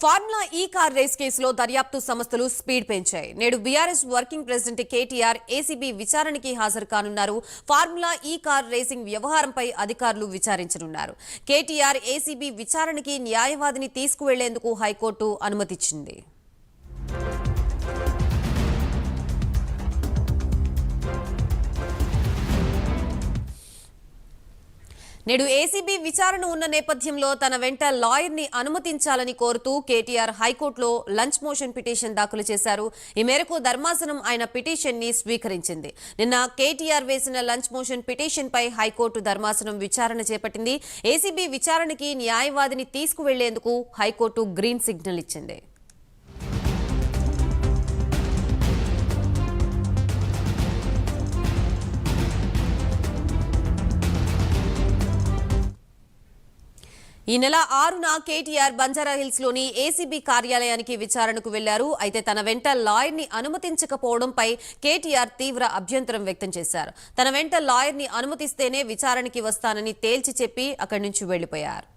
Formula ఈ car race కేసులో దర్యాప్తు సంస్థలు స్పీడ్ పెంచాయి. నేడు BRS working president KTR ACB విచారణకి హాజరు కానున్నారు. ఫార్ములా ఈ కార్ రేసింగ్ వ్యవహారంపై అధికారులు విచారించనున్నారు. KTR ACB విచారణకి న్యాయవాదిని తీసుకువెళ్లేందుకు హైకోర్టు అనుమతిచ్చింది. నేడు ACB విచారణ ఉన్న నేపథ్యంలో తన వెంట లాయర్ ని అనుమతించాలని కోరుతూ KTR హైకోర్టులో లంచ్ మోషన్ పిటిషన్ దాఖలు చేశారు. ఈ మేరకు ధర్మాసనం ఆయన పిటిషన్ ని స్వీకరించింది. నిన్న KTR వేసిన లంచ్ మోషన్ పిటిషన్ పై హైకోర్టు ధర్మాసనం విచారణ చేపట్టింది. ACB విచారణకి న్యాయవాదిని తీసుకువెళ్లేందుకు హైకోర్టు గ్రీన్ సిగ్నల్ ఇచ్చింది. ఈ నెల 6న KTR బంజారాహిల్స్ లోని ACB కార్యాలయానికి విచారణకు వెళ్లారు. అయితే తన వెంట లాయర్ ని అనుమతించకపోవడంపై KTR తీవ్ర అభ్యంతరం వ్యక్తం చేశారు. తన వెంట లాయర్ ని అనుమతిస్తేనే విచారణకి వస్తానని తేల్చి చెప్పి అక్కడి నుంచి వెళ్లిపోయారు.